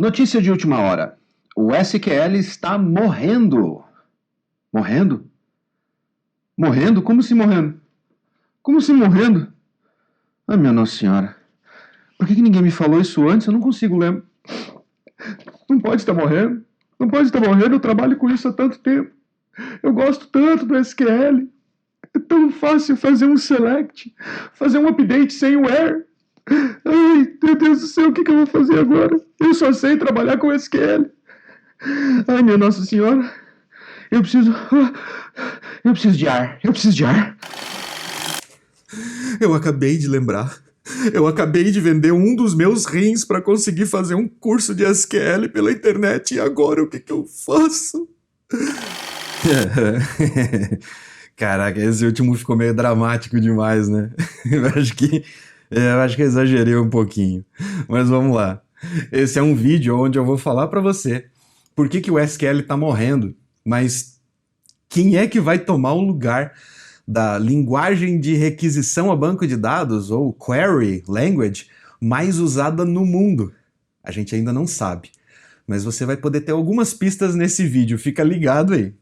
Notícia de última hora. O SQL está morrendo. Morrendo? Morrendo? Como se morrendo? Como se morrendo? Ah, minha Nossa Senhora. Por que ninguém me falou isso antes? Eu não consigo lembrar. Não pode estar morrendo. Não pode estar morrendo. Eu trabalho com isso há tanto tempo. Eu gosto tanto do SQL. É tão fácil fazer um select, fazer um update sem o where. Ai, meu Deus do céu, o que eu vou fazer agora? Eu só sei trabalhar com SQL. Ai, minha Nossa Senhora. Eu preciso de ar. Eu preciso de ar. Eu acabei de lembrar. Eu acabei de vender um dos meus rins para conseguir fazer um curso de SQL pela internet. E agora o que eu faço? Caraca, esse último ficou meio dramático demais, né? Eu acho que eu exagerei um pouquinho. Mas vamos lá. Esse é um vídeo onde eu vou falar para você por que o SQL tá morrendo, mas quem é que vai tomar o lugar da linguagem de requisição a banco de dados, ou query language, mais usada no mundo? A gente ainda não sabe, mas você vai poder ter algumas pistas nesse vídeo, fica ligado aí.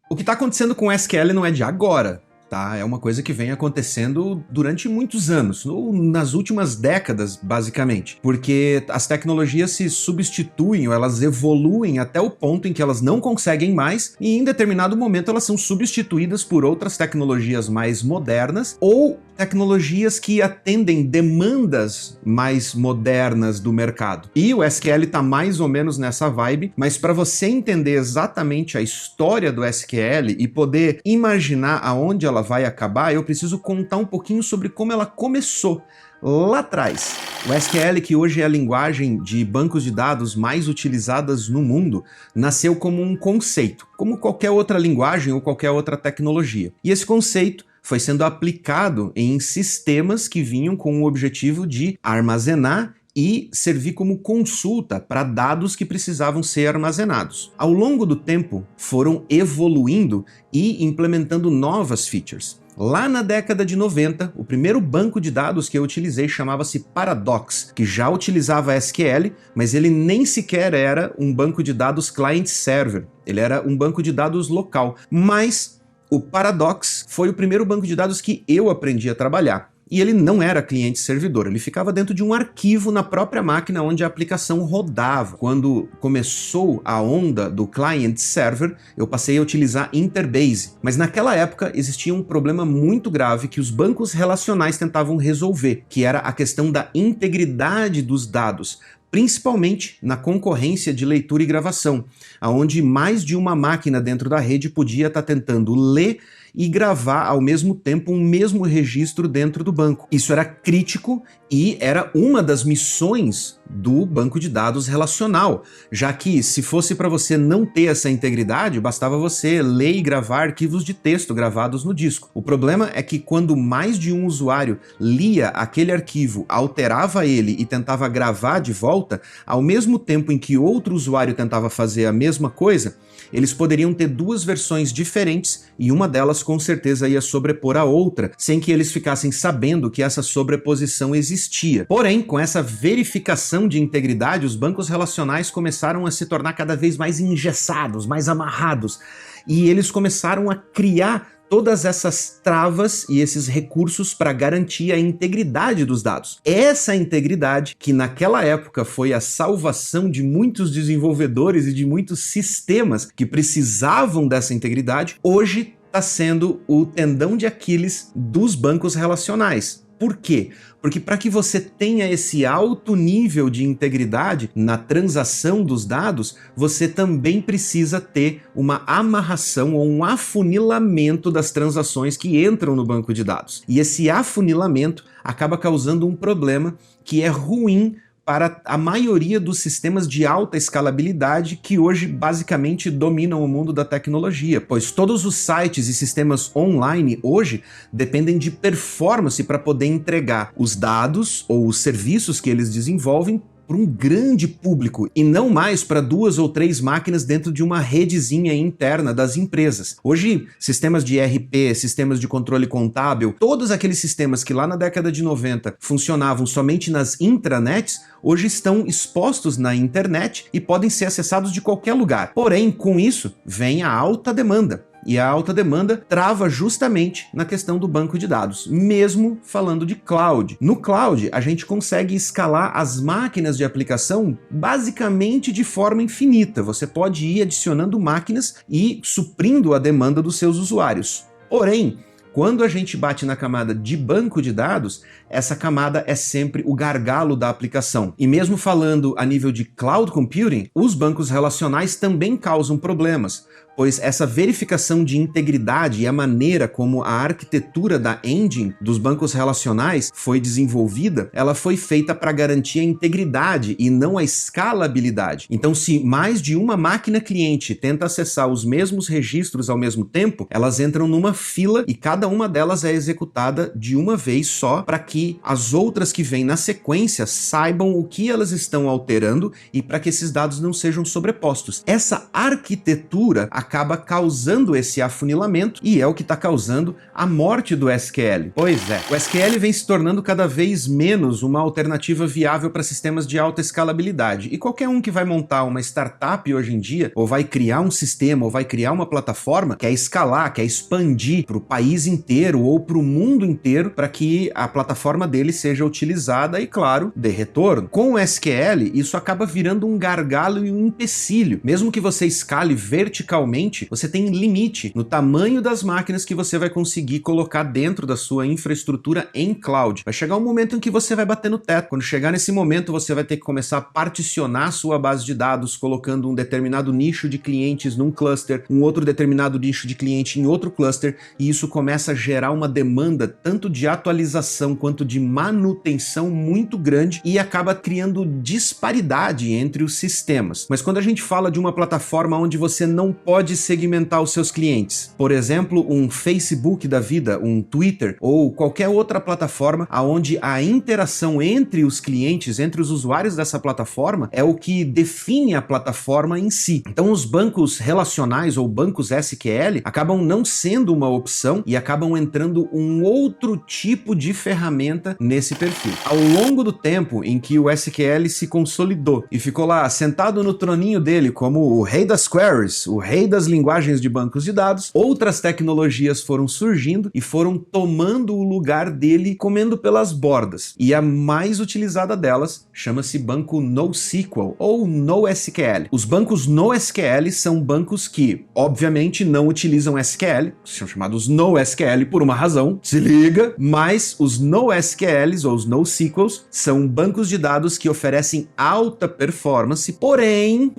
O que está acontecendo com o SQL não é de agora, tá? É uma coisa que vem acontecendo durante muitos anos, ou nas últimas décadas, basicamente. Porque as tecnologias se substituem, ou elas evoluem até o ponto em que elas não conseguem mais, e em determinado momento elas são substituídas por outras tecnologias mais modernas, ou tecnologias que atendem demandas mais modernas do mercado. E o SQL está mais ou menos nessa vibe, mas para você entender exatamente a história do SQL e poder imaginar aonde ela vai acabar, eu preciso contar um pouquinho sobre como ela começou lá atrás. O SQL, que hoje é a linguagem de bancos de dados mais utilizadas no mundo, nasceu como um conceito, como qualquer outra linguagem ou qualquer outra tecnologia. E esse conceito foi sendo aplicado em sistemas que vinham com o objetivo de armazenar e servir como consulta para dados que precisavam ser armazenados. Ao longo do tempo, foram evoluindo e implementando novas features. Lá na década de 90, o primeiro banco de dados que eu utilizei chamava-se Paradox, que já utilizava SQL, mas ele nem sequer era um banco de dados client-server. Ele era um banco de dados local, mas o Paradox foi o primeiro banco de dados que eu aprendi a trabalhar. E ele não era cliente-servidor, ele ficava dentro de um arquivo na própria máquina onde a aplicação rodava. Quando começou a onda do client-server, eu passei a utilizar Interbase. Mas naquela época existia um problema muito grave que os bancos relacionais tentavam resolver, que era a questão da integridade dos dados, principalmente na concorrência de leitura e gravação, onde mais de uma máquina dentro da rede podia estar tentando ler e gravar ao mesmo tempo um mesmo registro dentro do banco. Isso era crítico e era uma das missões do banco de dados relacional, já que se fosse para você não ter essa integridade, bastava você ler e gravar arquivos de texto gravados no disco. O problema é que quando mais de um usuário lia aquele arquivo, alterava ele e tentava gravar de volta, ao mesmo tempo em que outro usuário tentava fazer a mesma coisa, eles poderiam ter duas versões diferentes e uma delas com certeza ia sobrepor a outra, sem que eles ficassem sabendo que essa sobreposição existia. Porém, com essa verificação de integridade, os bancos relacionais começaram a se tornar cada vez mais engessados, mais amarrados, e eles começaram a criar todas essas travas e esses recursos para garantir a integridade dos dados. Essa integridade, que naquela época foi a salvação de muitos desenvolvedores e de muitos sistemas que precisavam dessa integridade, hoje está sendo o tendão de Aquiles dos bancos relacionais. Por quê? Porque para que você tenha esse alto nível de integridade na transação dos dados, você também precisa ter uma amarração ou um afunilamento das transações que entram no banco de dados. E esse afunilamento acaba causando um problema que é ruim para a maioria dos sistemas de alta escalabilidade que hoje basicamente dominam o mundo da tecnologia, pois todos os sites e sistemas online hoje dependem de performance para poder entregar os dados ou os serviços que eles desenvolvem para um grande público e não mais para 2 ou 3 máquinas dentro de uma redezinha interna das empresas. Hoje, sistemas de ERP, sistemas de controle contábil, todos aqueles sistemas que lá na década de 90 funcionavam somente nas intranets, hoje estão expostos na internet e podem ser acessados de qualquer lugar. Porém, com isso, vem a alta demanda. E a alta demanda trava justamente na questão do banco de dados, mesmo falando de cloud. No cloud, a gente consegue escalar as máquinas de aplicação basicamente de forma infinita. Você pode ir adicionando máquinas e suprindo a demanda dos seus usuários. Porém, quando a gente bate na camada de banco de dados, essa camada é sempre o gargalo da aplicação. E mesmo falando a nível de cloud computing, os bancos relacionais também causam problemas, pois essa verificação de integridade e a maneira como a arquitetura da engine dos bancos relacionais foi desenvolvida, ela foi feita para garantir a integridade e não a escalabilidade. Então, se mais de uma máquina cliente tenta acessar os mesmos registros ao mesmo tempo, elas entram numa fila e cada uma delas é executada de uma vez só para que as outras que vêm na sequência saibam o que elas estão alterando e para que esses dados não sejam sobrepostos. Essa arquitetura acaba causando esse afunilamento e é o que está causando a morte do SQL. Pois é, o SQL vem se tornando cada vez menos uma alternativa viável para sistemas de alta escalabilidade. E qualquer um que vai montar uma startup hoje em dia, ou vai criar um sistema, ou vai criar uma plataforma, quer escalar, quer expandir para o país inteiro ou para o mundo inteiro para que a plataforma dele seja utilizada e, claro, dê retorno. Com o SQL, isso acaba virando um gargalo e um empecilho. Mesmo que você escale verticalmente, você tem limite no tamanho das máquinas que você vai conseguir colocar dentro da sua infraestrutura em cloud. Vai chegar um momento em que você vai bater no teto. Quando chegar nesse momento, você vai ter que começar a particionar a sua base de dados, colocando um determinado nicho de clientes num cluster, um outro determinado nicho de cliente em outro cluster, e isso começa a gerar uma demanda tanto de atualização quanto de manutenção muito grande e acaba criando disparidade entre os sistemas. Mas quando a gente fala de uma plataforma onde você não pode segmentar os seus clientes, por exemplo, um Facebook da vida, um Twitter ou qualquer outra plataforma onde a interação entre os clientes, entre os usuários dessa plataforma é o que define a plataforma em si. Então os bancos relacionais ou bancos SQL acabam não sendo uma opção e acabam entrando um outro tipo de ferramenta nesse perfil. Ao longo do tempo em que o SQL se consolidou e ficou lá sentado no troninho dele como o rei das queries, o rei das linguagens de bancos de dados, outras tecnologias foram surgindo e foram tomando o lugar dele, comendo pelas bordas. E a mais utilizada delas chama-se banco NoSQL ou NoSQL. Os bancos NoSQL são bancos que, obviamente, não utilizam SQL, são chamados NoSQL por uma razão, se liga, mas os NoSQLs ou os NoSQLs são bancos de dados que oferecem alta performance, porém,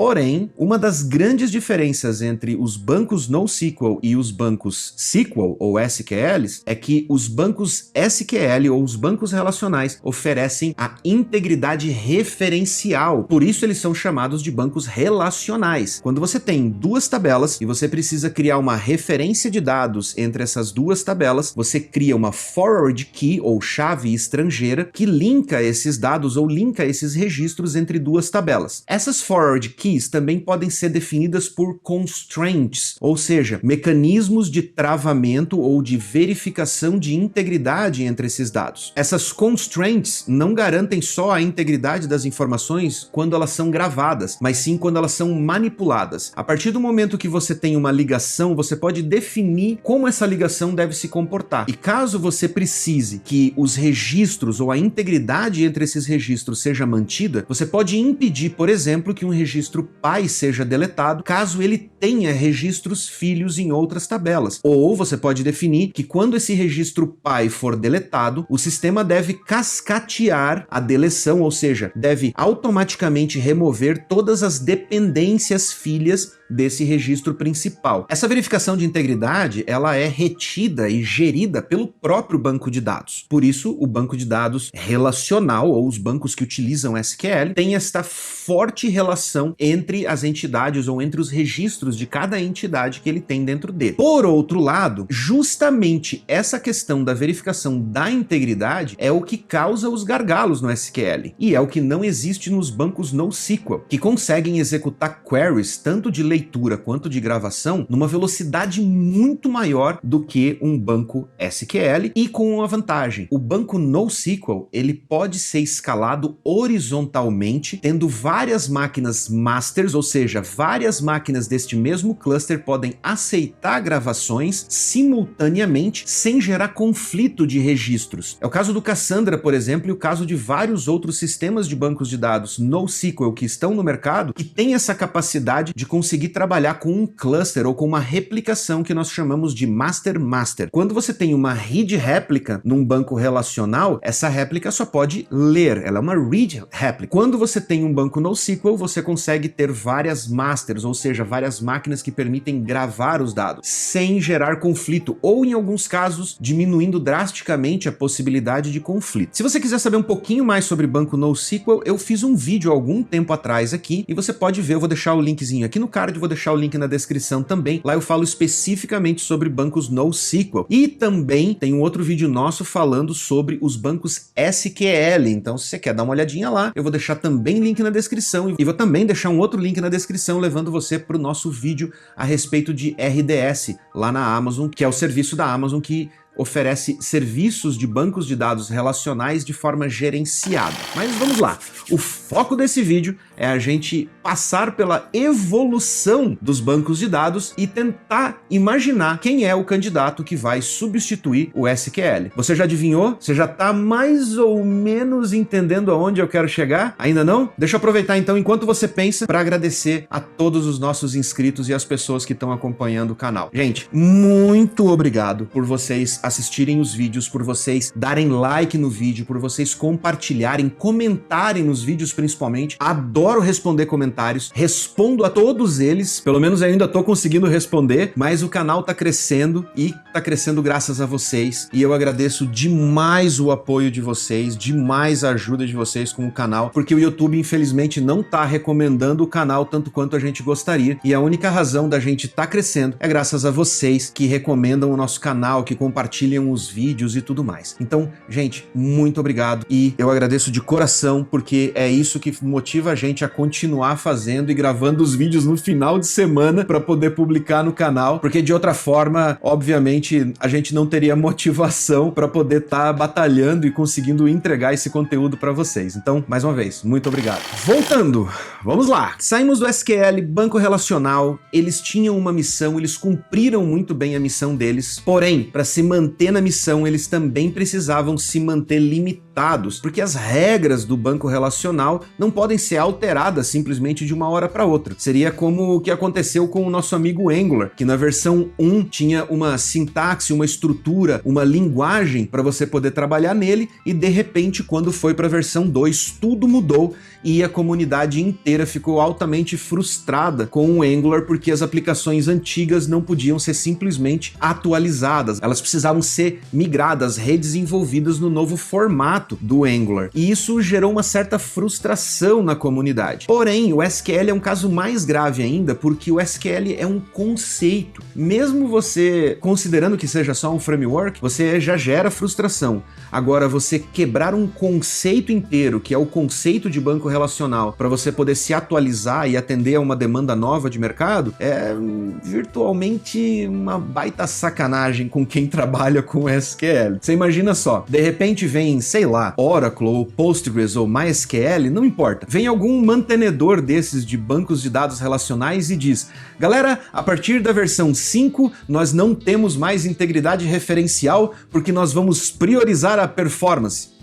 uma das grandes diferenças entre os bancos NoSQL e os bancos SQL ou SQLs é que os bancos SQL ou os bancos relacionais oferecem a integridade referencial, por isso eles são chamados de bancos relacionais. Quando você tem duas tabelas e você precisa criar uma referência de dados entre essas duas tabelas, você cria uma forward key ou chave estrangeira que linka esses dados ou linka esses registros entre duas tabelas. Essas forward keys também podem ser definidas por constraints, ou seja, mecanismos de travamento ou de verificação de integridade entre esses dados. Essas constraints não garantem só a integridade das informações quando elas são gravadas, mas sim quando elas são manipuladas. A partir do momento que você tem uma ligação, você pode definir como essa ligação deve se comportar. E caso você precise que os registros ou a integridade entre esses registros seja mantida, você pode impedir, por exemplo, que um registro pai seja deletado caso ele tenha registros filhos em outras tabelas. Ou você pode definir que quando esse registro pai for deletado, o sistema deve cascatear a deleção, ou seja, deve automaticamente remover todas as dependências filhas desse registro principal. Essa verificação de integridade, ela é retida e gerida pelo próprio banco de dados. Por isso, o banco de dados relacional, ou os bancos que utilizam SQL, tem esta forte relação entre as entidades ou entre os registros de cada entidade que ele tem dentro dele. Por outro lado, justamente essa questão da verificação da integridade é o que causa os gargalos no SQL, e é o que não existe nos bancos NoSQL, que conseguem executar queries tanto de leitura quanto de gravação numa velocidade muito maior do que um banco SQL, e com uma vantagem: o banco NoSQL ele pode ser escalado horizontalmente, tendo várias máquinas masters, ou seja, várias máquinas deste mesmo cluster podem aceitar gravações simultaneamente sem gerar conflito de registros. É o caso do Cassandra, por exemplo, e o caso de vários outros sistemas de bancos de dados NoSQL que estão no mercado, que tem essa capacidade de conseguir trabalhar com um cluster ou com uma replicação que nós chamamos de master-master. Quando você tem uma read réplica num banco relacional, essa réplica só pode ler, ela é uma read réplica. Quando você tem um banco NoSQL, você consegue ter várias masters, ou seja, várias máquinas que permitem gravar os dados, sem gerar conflito, ou em alguns casos, diminuindo drasticamente a possibilidade de conflito. Se você quiser saber um pouquinho mais sobre banco NoSQL, eu fiz um vídeo há algum tempo atrás aqui, e você pode ver, eu vou deixar o linkzinho aqui no card, vou deixar o link na descrição também. Lá eu falo especificamente sobre bancos NoSQL. E também tem um outro vídeo nosso falando sobre os bancos SQL. Então, se você quer dar uma olhadinha lá, eu vou deixar também link na descrição, e vou também deixar um outro link na descrição levando você para o nosso vídeo a respeito de RDS lá na Amazon, que é o serviço da Amazon que oferece serviços de bancos de dados relacionais de forma gerenciada. Mas vamos lá, o foco desse vídeo é a gente passar pela evolução dos bancos de dados e tentar imaginar quem é o candidato que vai substituir o SQL. Você já adivinhou? Você já está mais ou menos entendendo aonde eu quero chegar? Ainda não? Deixa eu aproveitar então, enquanto você pensa, para agradecer a todos os nossos inscritos e as pessoas que estão acompanhando o canal. Gente, muito obrigado por vocês assistirem os vídeos, por vocês darem like no vídeo, por vocês compartilharem, comentarem nos vídeos principalmente. Adoro responder comentários, respondo a todos eles, pelo menos eu ainda tô conseguindo responder, mas o canal tá crescendo e tá crescendo graças a vocês, e eu agradeço demais o apoio de vocês, demais a ajuda de vocês com o canal, porque o YouTube infelizmente não tá recomendando o canal tanto quanto a gente gostaria, e a única razão da gente tá crescendo é graças a vocês que recomendam o nosso canal, que compartilham os vídeos e tudo mais. Então, gente, muito obrigado, e eu agradeço de coração, porque é isso que motiva a gente a continuar fazendo e gravando os vídeos no final de semana para poder publicar no canal, porque de outra forma, obviamente, a gente não teria motivação para poder estar batalhando e conseguindo entregar esse conteúdo para vocês. Então, mais uma vez, muito obrigado. Voltando, vamos lá. Saímos do SQL, banco relacional, eles tinham uma missão, eles cumpriram muito bem a missão deles, porém, para se manter na missão, eles também precisavam se manter limitados, porque as regras do banco relacional não podem ser alteradas simplesmente de uma hora para outra. Seria como o que aconteceu com o nosso amigo Angular, que na versão 1 tinha uma sintaxe, uma estrutura, uma linguagem para você poder trabalhar nele, e de repente, quando foi para a versão 2, tudo mudou e a comunidade inteira ficou altamente frustrada com o Angular, porque as aplicações antigas não podiam ser simplesmente atualizadas, elas precisavam ser migradas, redesenvolvidas no novo formato do Angular, e isso gerou uma certa frustração na comunidade. Porém, o SQL é um caso mais grave ainda, porque o SQL é um conceito. Mesmo você considerando que seja só um framework, você já gera frustração. Agora, você quebrar um conceito inteiro, que é o conceito de banco relacional, para você poder se atualizar e atender a uma demanda nova de mercado, é virtualmente uma baita sacanagem com quem trabalha com SQL. Você imagina só, de repente vem, sei lá, Oracle ou Postgres ou MySQL, não importa, vem algum mantenedor desses de bancos de dados relacionais e diz: galera, a partir da versão 5, nós não temos mais integridade referencial porque nós vamos priorizar a performance.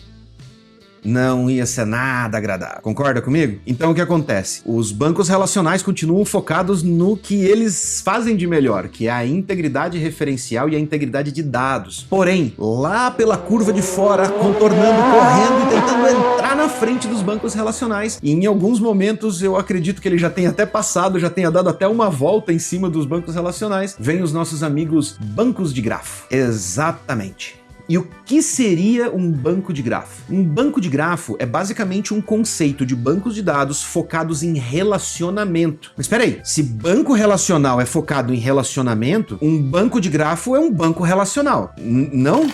não ia ser nada agradável. Concorda comigo? Então o que acontece? Os bancos relacionais continuam focados no que eles fazem de melhor, que é a integridade referencial e a integridade de dados. Porém, lá pela curva de fora, contornando, correndo e tentando entrar na frente dos bancos relacionais, e em alguns momentos eu acredito que ele já tenha até passado, já tenha dado até uma volta em cima dos bancos relacionais, vem os nossos amigos bancos de grafo. Exatamente. E o que seria um banco de grafo? Um banco de grafo é basicamente um conceito de bancos de dados focados em relacionamento. Mas espera aí, se banco relacional é focado em relacionamento, um banco de grafo é um banco relacional, não?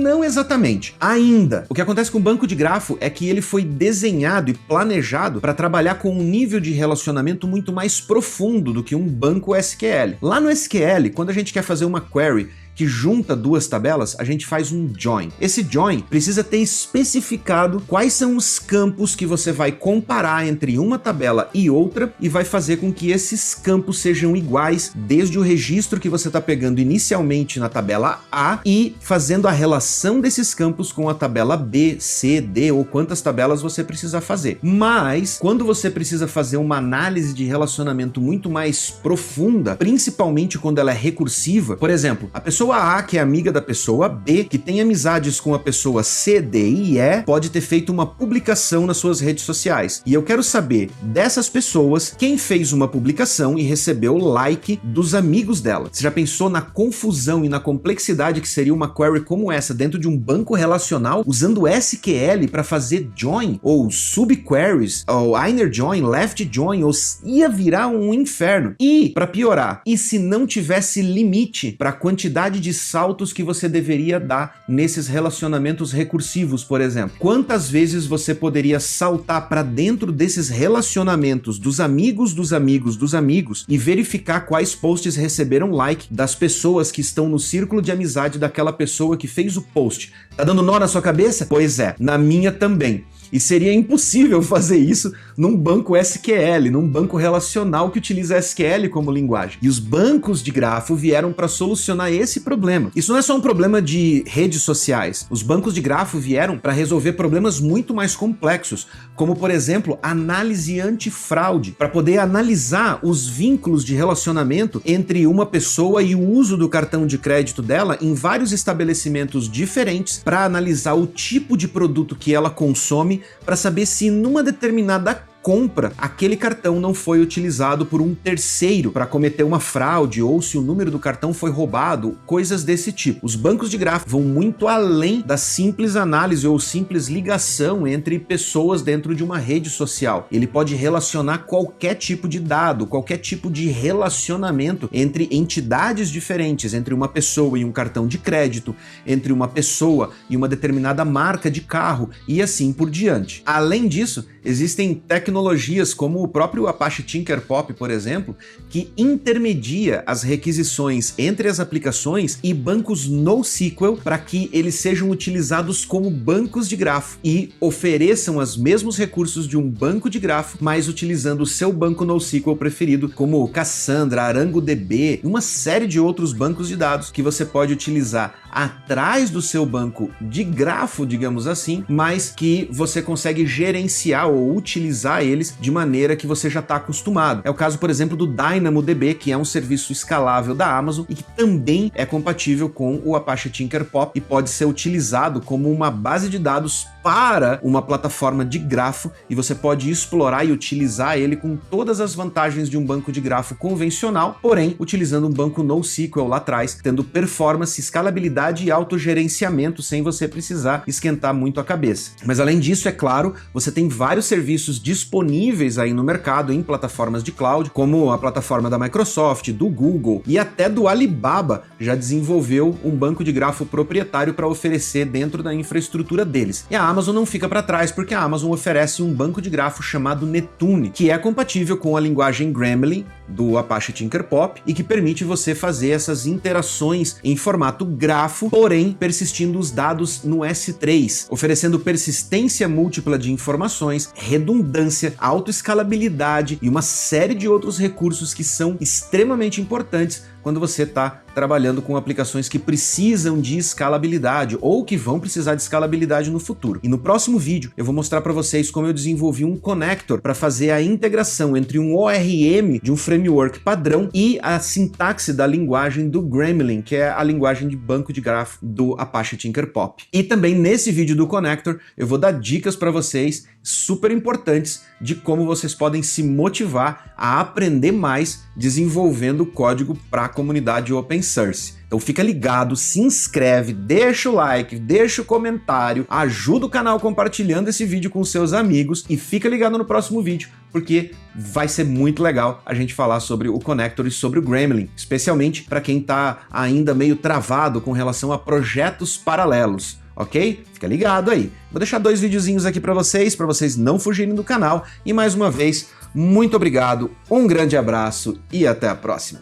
Não exatamente. Ainda. O que acontece com o banco de grafo é que ele foi desenhado e planejado para trabalhar com um nível de relacionamento muito mais profundo do que um banco SQL. Lá no SQL, quando a gente quer fazer uma query que junta duas tabelas, a gente faz um join. Esse join precisa ter especificado quais são os campos que você vai comparar entre uma tabela e outra e vai fazer com que esses campos sejam iguais desde o registro que você está pegando inicialmente na tabela A e fazendo a relação desses campos com a tabela B, C, D ou quantas tabelas você precisa fazer. Mas, quando você precisa fazer uma análise de relacionamento muito mais profunda, principalmente quando ela é recursiva, por exemplo, a pessoa A, que é amiga da pessoa B, que tem amizades com a pessoa C, D e E, pode ter feito uma publicação nas suas redes sociais. E eu quero saber dessas pessoas quem fez uma publicação e recebeu like dos amigos dela. Você já pensou na confusão e na complexidade que seria uma query como essa dentro de um banco relacional usando SQL para fazer join ou subqueries ou inner join, left join, ou ia virar um inferno. E, para piorar, e se não tivesse limite para a quantidade de saltos que você deveria dar nesses relacionamentos recursivos, por exemplo? Quantas vezes você poderia saltar para dentro desses relacionamentos dos amigos dos amigos dos amigos e verificar quais posts receberam like das pessoas que estão no círculo de amizade daquela pessoa que fez o post? Tá dando nó na sua cabeça? Pois é, na minha também. E seria impossível fazer isso num banco SQL, num banco relacional que utiliza SQL como linguagem. E os bancos de grafo vieram para solucionar esse problema. Isso não é só um problema de redes sociais. Os bancos de grafo vieram para resolver problemas muito mais complexos, como, por exemplo, análise antifraude, para poder analisar os vínculos de relacionamento entre uma pessoa e o uso do cartão de crédito dela em vários estabelecimentos diferentes, para analisar o tipo de produto que ela consome, para saber se numa determinada compra, aquele cartão não foi utilizado por um terceiro para cometer uma fraude ou se o número do cartão foi roubado, coisas desse tipo. Os bancos de grafo vão muito além da simples análise ou simples ligação entre pessoas dentro de uma rede social. Ele pode relacionar qualquer tipo de dado, qualquer tipo de relacionamento entre entidades diferentes, entre uma pessoa e um cartão de crédito, entre uma pessoa e uma determinada marca de carro e assim por diante. Além disso, existem tecnologias como o próprio Apache Tinkerpop, por exemplo, que intermedia as requisições entre as aplicações e bancos NoSQL para que eles sejam utilizados como bancos de grafo e ofereçam os mesmos recursos de um banco de grafo, mas utilizando o seu banco NoSQL preferido, como Cassandra, ArangoDB e uma série de outros bancos de dados que você pode utilizar atrás do seu banco de grafo, digamos assim, mas que você consegue gerenciar ou utilizar eles de maneira que você já está acostumado. É o caso, por exemplo, do DynamoDB, que é um serviço escalável da Amazon e que também é compatível com o Apache Tinkerpop e pode ser utilizado como uma base de dados para uma plataforma de grafo, e você pode explorar e utilizar ele com todas as vantagens de um banco de grafo convencional, porém utilizando um banco NoSQL lá atrás, tendo performance, escalabilidade e autogerenciamento sem você precisar esquentar muito a cabeça. Mas além disso, é claro, você tem vários serviços disponíveis aí no mercado em plataformas de cloud, como a plataforma da Microsoft, do Google e até do Alibaba já desenvolveu um banco de grafo proprietário para oferecer dentro da infraestrutura deles. E a Amazon não fica para trás, porque a Amazon oferece um banco de grafo chamado Netune, que é compatível com a linguagem Gremlin do Apache Tinkerpop e que permite você fazer essas interações em formato grafo, porém persistindo os dados no S3, oferecendo persistência múltipla de informações, redundância, autoescalabilidade e uma série de outros recursos que são extremamente importantes quando você está trabalhando com aplicações que precisam de escalabilidade ou que vão precisar de escalabilidade no futuro. E no próximo vídeo eu vou mostrar para vocês como eu desenvolvi um connector para fazer a integração entre um ORM de um framework padrão e a sintaxe da linguagem do Gremlin, que é a linguagem de banco de grafo do Apache Tinkerpop. E também nesse vídeo do connector eu vou dar dicas para vocês super importantes de como vocês podem se motivar a aprender mais desenvolvendo código para a comunidade open source. Então fica ligado, se inscreve, deixa o like, deixa o comentário, ajuda o canal compartilhando esse vídeo com seus amigos e fica ligado no próximo vídeo, porque vai ser muito legal a gente falar sobre o connector e sobre o Gremlin, especialmente para quem está ainda meio travado com relação a projetos paralelos. Ok? Fica ligado aí. Vou deixar 2 videozinhos aqui para vocês não fugirem do canal. E mais uma vez, muito obrigado, um grande abraço e até a próxima.